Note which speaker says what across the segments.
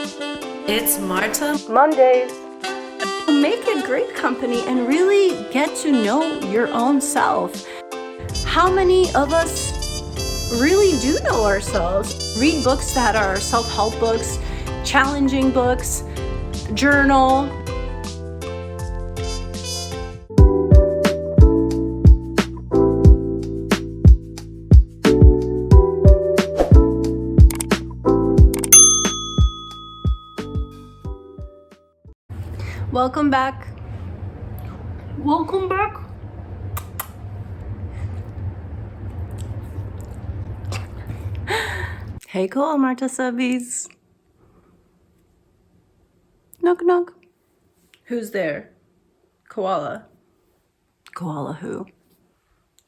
Speaker 1: It's Marta
Speaker 2: Mondays. Make a great company and really get to know your own self. How many of us really do know ourselves? Read books that are self-help books, challenging books, journal. Welcome back. Welcome back. Hey, KoalaSubbies. Knock, knock. Who's there? Koala. Koala who?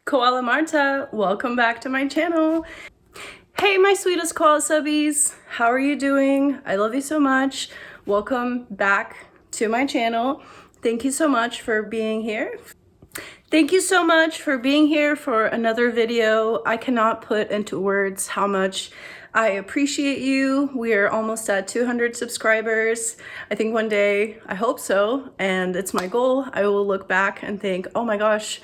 Speaker 2: Koala Marta. Welcome back to my channel. Hey, my sweetest KoalaSubbies. How are you doing? I love you so much. Welcome back to my channel. Thank you so much for being here. Thank you so much for being here for another video. I cannot put into words how much I appreciate you. We are almost at 200 subscribers. I think one day, I hope so, and it's my goal, I will look back and think, oh my gosh,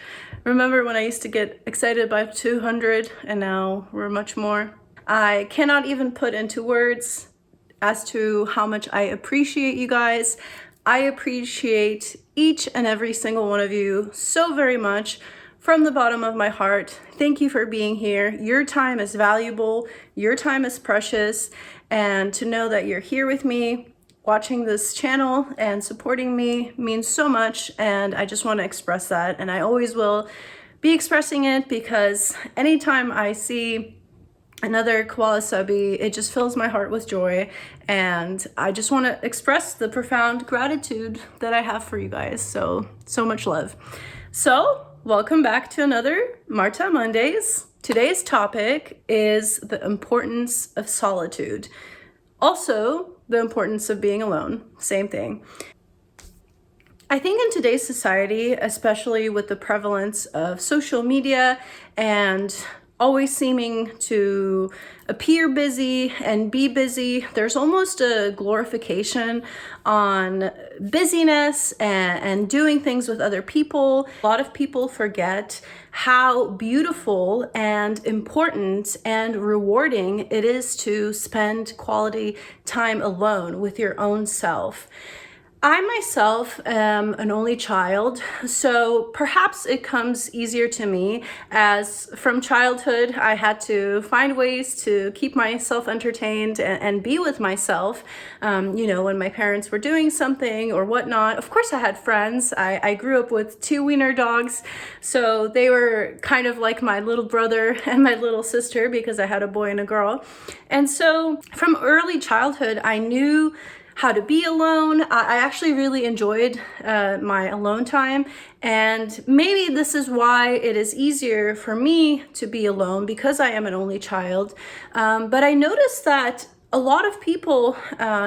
Speaker 2: remember when I used to get excited by 200 and now we're much more. I cannot even put into words as to how much I appreciate you guys. I appreciate each and every single one of you so very much from the bottom of my heart. Thank you for being here. Your time is valuable. Your time is precious. And to know that you're here with me, watching this channel and supporting me means so much. And I just want to express that. And I always will be expressing it because anytime I see another KoalaSubbie, it just fills my heart with joy, and I just want to express the profound gratitude that I have for you guys. So much love. So welcome back to another Marta Mondays. Today's topic is the importance of solitude. Also, the importance of being alone. Same thing. I think in today's society, especially with the prevalence of social media and always seeming to appear busy and be busy, there's almost a glorification on busyness and doing things with other people. A lot of people forget how beautiful and important and rewarding it is to spend quality time alone with your own self. I myself am an only child, so perhaps it comes easier to me, as from childhood I had to find ways to keep myself entertained and be with myself, you know, when my parents were doing something or whatnot. Of course I had friends. I grew up with 2 wiener dogs, so they were kind of like my little brother and my little sister because I had a boy and a girl. And so from early childhood I knew how to be alone. I actually really enjoyed my alone time, and maybe this is why it is easier for me to be alone, because I am an only child. But I noticed that a lot of people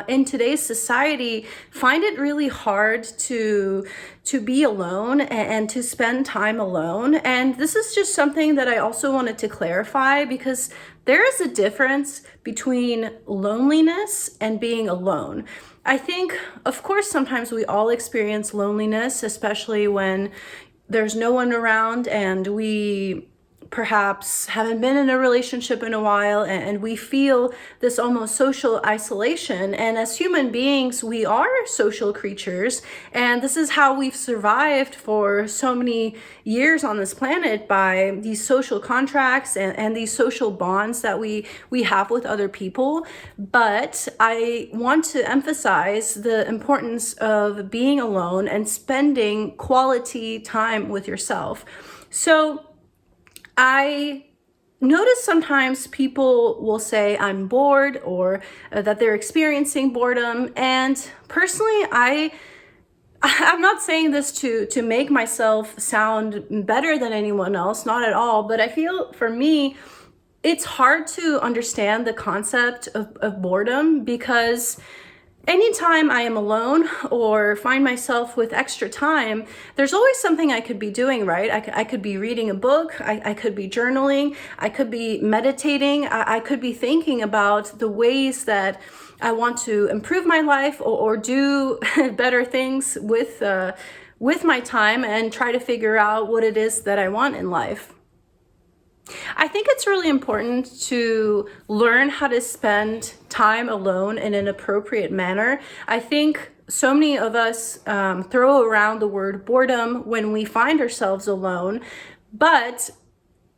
Speaker 2: in today's society find it really hard to be alone and to spend time alone. And this is just something that I also wanted to clarify, because there is a difference between loneliness and being alone. I think, of course, sometimes we all experience loneliness, especially when there's no one around and we perhaps haven't been in a relationship in a while, and we feel this almost social isolation. And as human beings, we are social creatures, and this is how we've survived for so many years on this planet, by these social contracts and these social bonds that we have with other people. But I want to emphasize the importance of being alone and spending quality time with yourself. So I notice sometimes people will say I'm bored, or that they're experiencing boredom. And personally, I'm not saying this to make myself sound better than anyone else, not at all. But I feel for me, it's hard to understand the concept of boredom, because Anytime I am alone or find myself with extra time, there's always something I could be doing, right? I could be reading a book, I could be journaling, I could be meditating, I could be thinking about the ways that I want to improve my life or do better things with my time and try to figure out what it is that I want in life. I think it's really important to learn how to spend time alone in an appropriate manner. I think so many of us throw around the word boredom when we find ourselves alone, but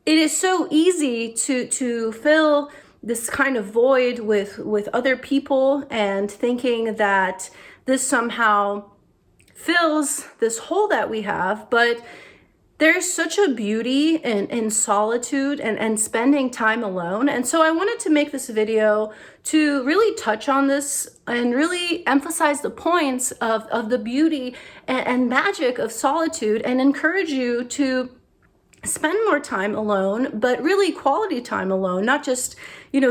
Speaker 2: it is so easy to fill this kind of void with other people and thinking that this somehow fills this hole that we have. But there's such a beauty in solitude and spending time alone. And so I wanted to make this video to really touch on this and really emphasize the points of the beauty and magic of solitude and encourage you to spend more time alone, but really quality time alone, not just,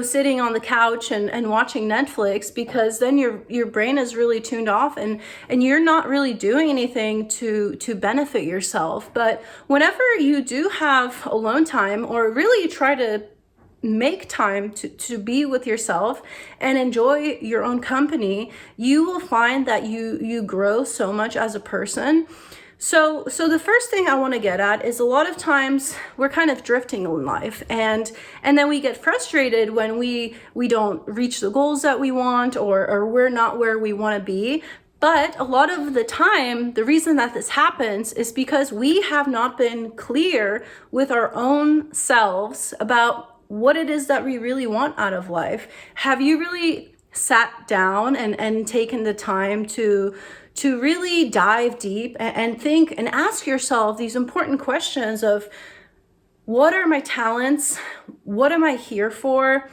Speaker 2: sitting on the couch and watching Netflix, because then your brain is really tuned off and you're not really doing anything to benefit yourself. But whenever you do have alone time, or really try to make time to be with yourself and enjoy your own company, you will find that you grow so much as a person. So the first thing I want to get at is a lot of times we're kind of drifting in life, and then we get frustrated when we don't reach the goals that we want, or we're not where we want to be. But a lot of the time, the reason that this happens is because we have not been clear with our own selves about what it is that we really want out of life. Have you really sat down and taken the time to really dive deep and think and ask yourself these important questions of, what are my talents? What am I here for?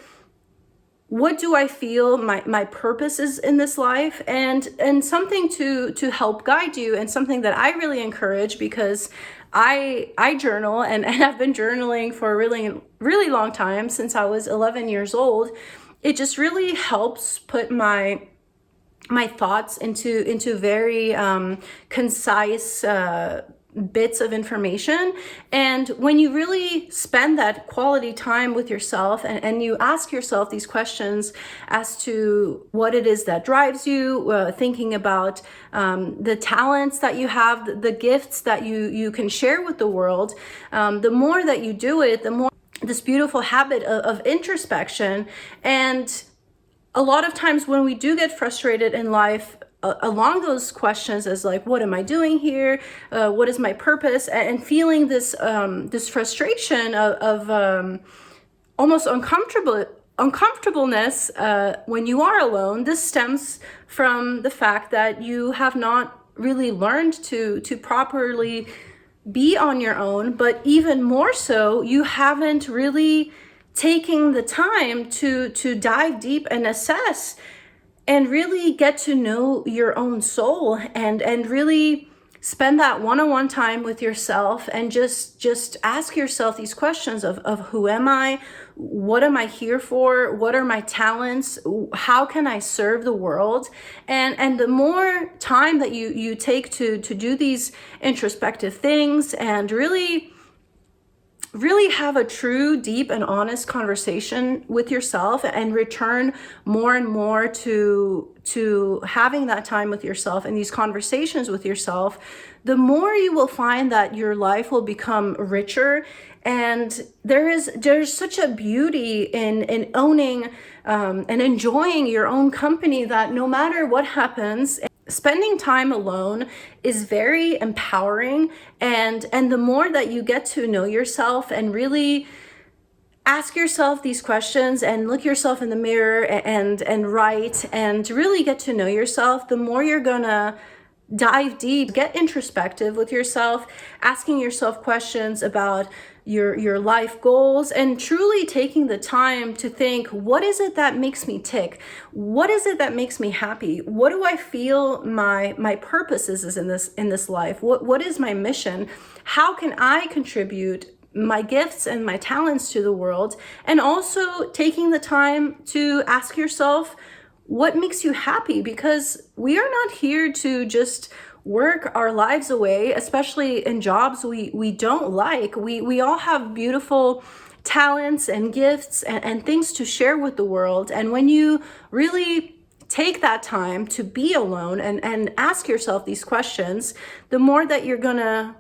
Speaker 2: What do I feel my purpose is in this life? And something to help guide you, and something that I really encourage, because I journal and I've been journaling for a really long time, since I was 11 years old. It just really helps put my thoughts into very concise bits of information. And when you really spend that quality time with yourself and you ask yourself these questions as to what it is that drives you, thinking about the talents that you have, the gifts that you can share with the world, the more that you do it, the more this beautiful habit of introspection. And a lot of times when we do get frustrated in life, along those questions as like, what am I doing here? What is my purpose? And feeling this frustration of almost uncomfortableness when you are alone. This stems from the fact that you have not really learned to properly be on your own, but even more so, you haven't really taking the time to dive deep and assess and really get to know your own soul and really spend that one-on-one time with yourself and just ask yourself these questions of who am I? What am I here for? What are my talents? How can I serve the world? And the more time that you take to do these introspective things and really have a true, deep, and honest conversation with yourself, and return more and more to having that time with yourself and these conversations with yourself, the more you will find that your life will become richer. And there's such a beauty in owning and enjoying your own company, that no matter what happens, spending time alone is very empowering. And the more that you get to know yourself and really ask yourself these questions and look yourself in the mirror and write and really get to know yourself, the more you're gonna dive deep, get introspective with yourself, asking yourself questions about your life goals, and truly taking the time to think, what is it that makes me tick? What is it that makes me happy? What do I feel my purpose is in this life? What is my mission? How can I contribute my gifts and my talents to the world? And also taking the time to ask yourself, what makes you happy, because we are not here to just work our lives away, especially in jobs we don't like. We all have beautiful talents and gifts and things to share with the world. And when you really take that time to be alone and ask yourself these questions, the more that you're gonna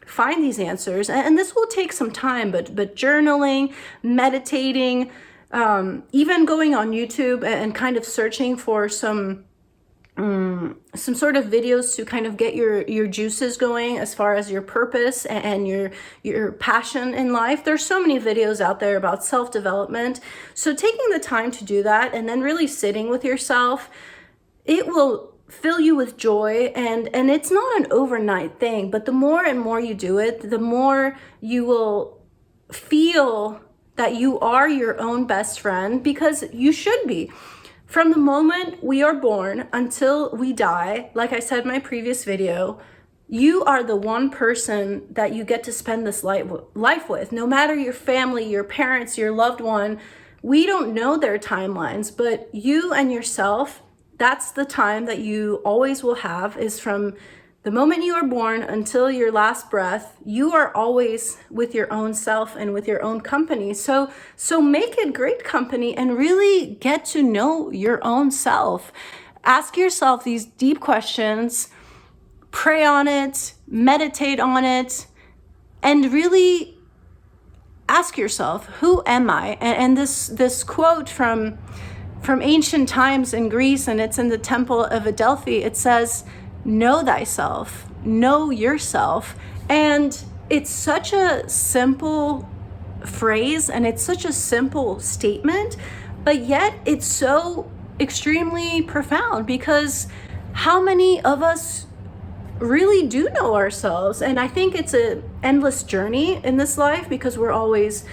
Speaker 2: find these answers. And this will take some time, but journaling, meditating, even going on YouTube and kind of searching for some sort of videos to kind of get your juices going as far as your purpose and your passion in life. There's so many videos out there about self-development. So taking the time to do that and then really sitting with yourself, it will fill you with joy. And it's not an overnight thing, but the more and more you do it, the more you will feel that you are your own best friend, because you should be. From the moment we are born until we die, like I said in my previous video, you are the one person that you get to spend this life with. No matter your family, your parents, your loved one, we don't know their timelines, but you and yourself, that's the time that you always will have, is from the moment you are born until your last breath. You are always with your own self and with your own company. So make it great company and really get to know your own self. Ask yourself these deep questions, pray on it, meditate on it, and really ask yourself, who am I? And this quote from ancient times in Greece, and it's in the Temple of Adelphi, it says, know thyself, know yourself. And it's such a simple phrase and it's such a simple statement, but yet it's so extremely profound, because how many of us really do know ourselves? And I think it's an endless journey in this life, because we're always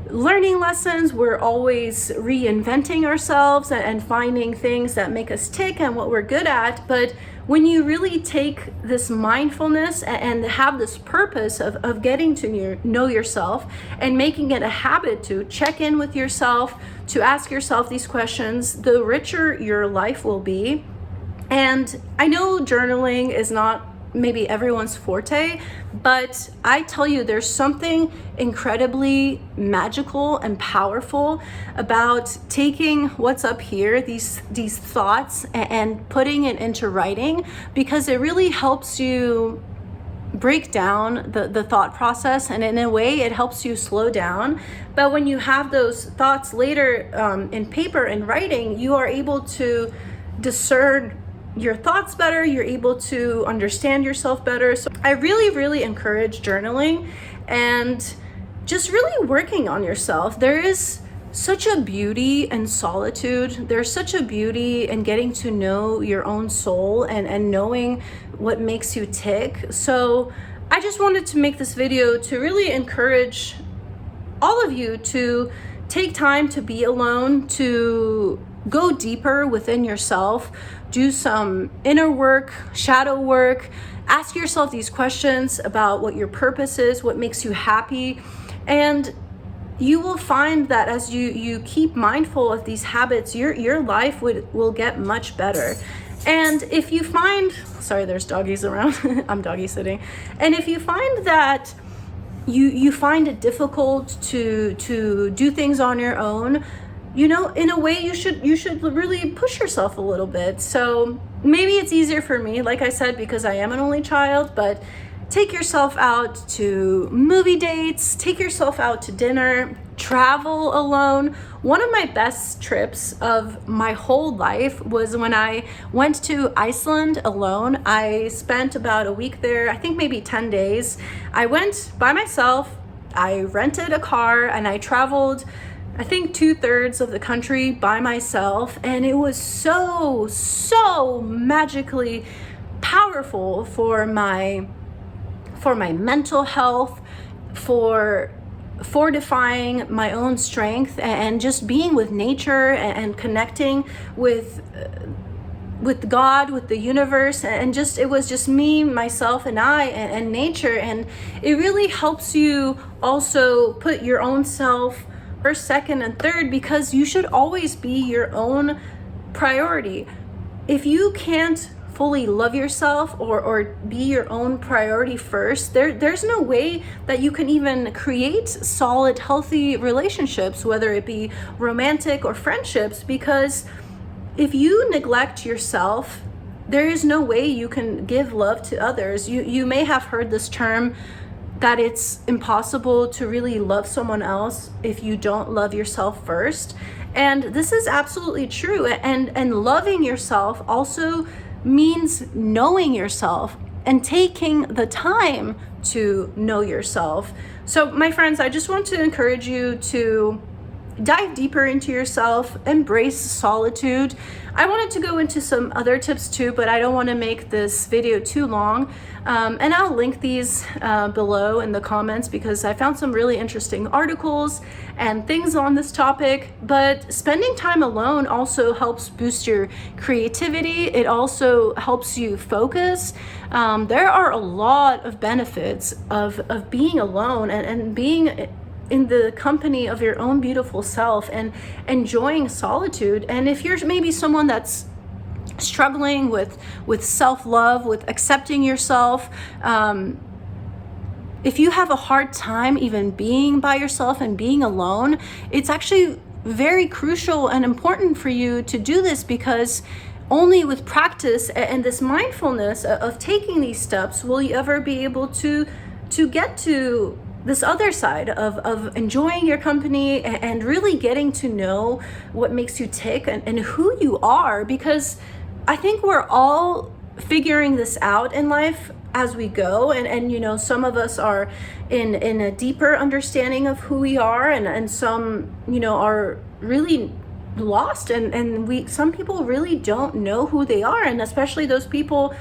Speaker 2: learning lessons, we're always reinventing ourselves and finding things that make us tick and what we're good at. But when you really take this mindfulness and have this purpose of getting to know yourself and making it a habit to check in with yourself, to ask yourself these questions, the richer your life will be. And I know journaling is not maybe everyone's forte, but I tell you, there's something incredibly magical and powerful about taking what's up here, these thoughts, and putting it into writing, because it really helps you break down the thought process, and in a way it helps you slow down. But when you have those thoughts later in paper and writing, you are able to discern your thoughts better, you're able to understand yourself better. So I really encourage journaling and just really working on yourself. There is such a beauty in solitude. There's such a beauty in getting to know your own soul and knowing what makes you tick. So I just wanted to make this video to really encourage all of you to take time to be alone, to go deeper within yourself, do some inner work, shadow work, ask yourself these questions about what your purpose is, what makes you happy. And you will find that as you keep mindful of these habits, your life will get much better. And if you find, sorry, there's doggies around, I'm doggy sitting. And if you find that you find it difficult to do things on your own, you know, in a way you should really push yourself a little bit. So maybe it's easier for me, like I said, because I am an only child, but take yourself out to movie dates, take yourself out to dinner, travel alone. One of my best trips of my whole life was when I went to Iceland alone. I spent about a week there, I think maybe 10 days. I went by myself, I rented a car, and I traveled, I think 2/3 of the country by myself, and it was so magically powerful for my mental health, for fortifying my own strength, and just being with nature and connecting with God, with the universe, and just it was just me, myself, and I, and nature. And it really helps you also put your own self first, second, and third, because you should always be your own priority. If you can't fully love yourself or be your own priority first, there's no way that you can even create solid, healthy relationships, whether it be romantic or friendships, because if you neglect yourself, there is no way you can give love to others. You may have heard this term that it's impossible to really love someone else if you don't love yourself first. And this is absolutely true. And loving yourself also means knowing yourself and taking the time to know yourself. So my friends, I just want to encourage you to dive deeper into yourself, embrace solitude. I wanted to go into some other tips too, but I don't want to make this video too long. And I'll link these below in the comments because I found some really interesting articles and things on this topic. But spending time alone also helps boost your creativity. It also helps you focus. There are a lot of benefits of being alone and being in the company of your own beautiful self and enjoying solitude. And if you're maybe someone that's struggling with self-love, with accepting yourself, if you have a hard time even being by yourself and being alone, it's actually very crucial and important for you to do this, because only with practice and this mindfulness of taking these steps will you ever be able to get to this other side of enjoying your company and really getting to know what makes you tick and who you are. Because I think we're all figuring this out in life as we go, and you know, some of us are in a deeper understanding of who we are, and some, you know, are really lost, and some people really don't know who they are. And especially those people,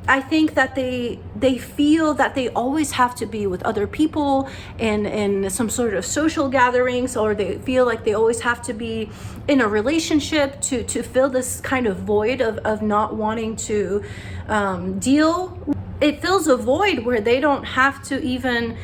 Speaker 2: I think that they feel that they always have to be with other people in some sort of social gatherings, or they feel like they always have to be in a relationship to fill this kind of void of not wanting to deal. It fills a void where they don't have to even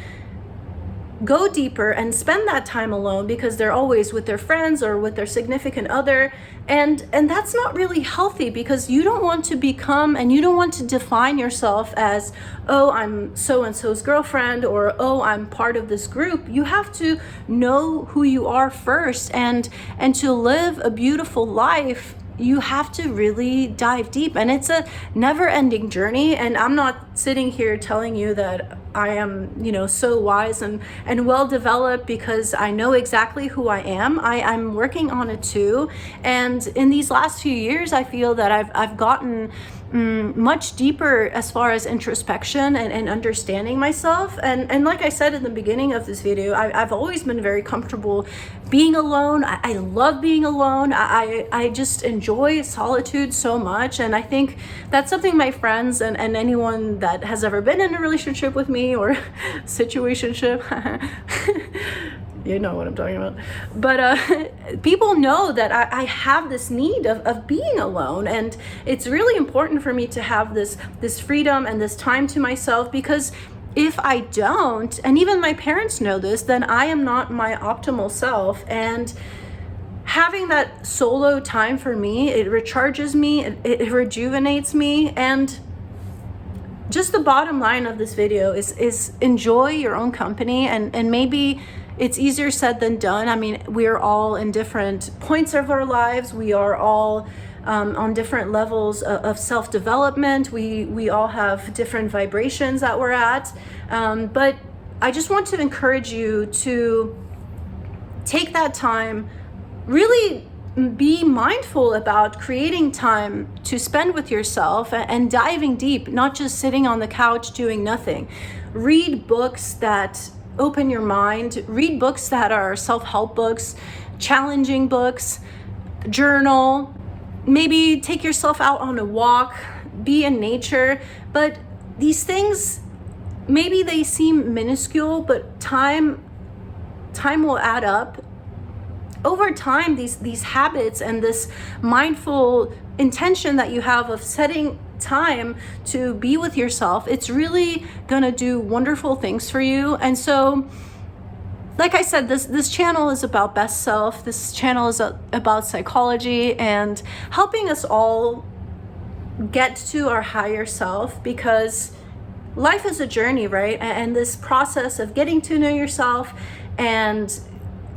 Speaker 2: go deeper and spend that time alone because they're always with their friends or with their significant other. And that's not really healthy, because you don't want to become, and you don't want to define yourself as, oh, I'm so-and-so's girlfriend, or oh, I'm part of this group. You have to know who you are first, and to live a beautiful life, you have to really dive deep. And it's a never-ending journey. And I'm not sitting here telling you that I am, you know, so wise and well developed, because I know exactly who I am. I'm working on it too. And in these last few years, I feel that I've gotten much deeper as far as introspection and understanding myself. And like I said in the beginning of this video, I've always been very comfortable being alone. I love being alone. I just enjoy solitude so much. And I think that's something my friends and anyone that has ever been in a relationship with me or situationship, you know what I'm talking about. But people know that I have this need of being alone, and it's really important for me to have this freedom and this time to myself, because if I don't, and even my parents know this, then I am not my optimal self. And having that solo time for me, it recharges me, it rejuvenates me. And just the bottom line of this video is enjoy your own company. And maybe it's easier said than done. I mean, we're all in different points of our lives. We are all on different levels of self-development. We all have different vibrations that we're at. But I just want to encourage you to take that time, really be mindful about creating time to spend with yourself and diving deep, not just sitting on the couch doing nothing. Read books that open your mind. Read books that are self-help books, challenging books, journal. Maybe take yourself out on a walk, be in nature. But these things, maybe they seem minuscule, but time will add up. Over time, these habits and this mindful intention that you have of setting time to be with yourself, it's really gonna do wonderful things for you. And so Like I said, this channel is about best self. This channel is about psychology and helping us all get to our higher self, because life is a journey, right? And this process of getting to know yourself and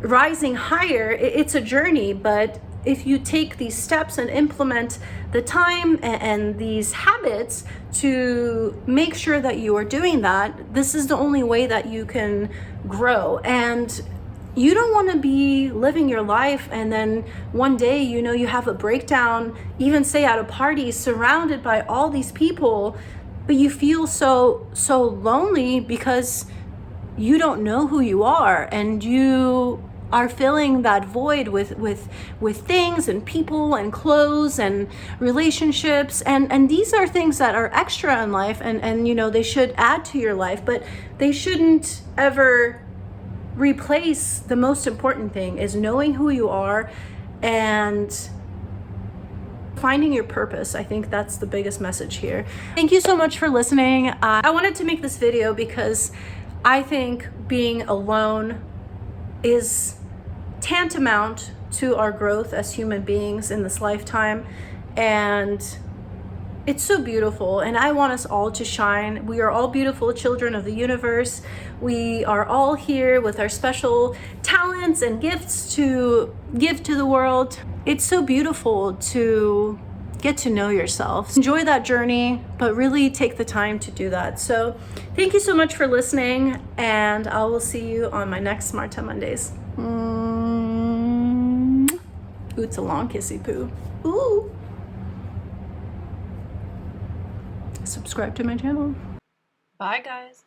Speaker 2: rising higher, it's a journey. But if you take these steps and implement the time and these habits to make sure that you are doing that, this is the only way that you can grow. And you don't want to be living your life and then one day, you know, you have a breakdown, even say at a party, surrounded by all these people, but you feel so lonely because you don't know who you are, and you are filling that void with things and people and clothes and relationships, and these are things that are extra in life, and you know, they should add to your life, but they shouldn't ever replace the most important thing, is knowing who you are and finding your purpose. I think that's the biggest message here. Thank you so much for listening. I wanted to make this video because I think being alone is tantamount to our growth as human beings in this lifetime, and it's so beautiful, and I want us all to shine. We are all beautiful children of the universe. We are all here with our special talents and gifts to give to the world. It's so beautiful to get to know yourself. Enjoy that journey, but really take the time to do that. So thank you so much for listening, and I will see you on my next Marta Mondays. Ooh, it's a long kissy poo. Ooh. Subscribe to my channel.
Speaker 1: Bye, guys.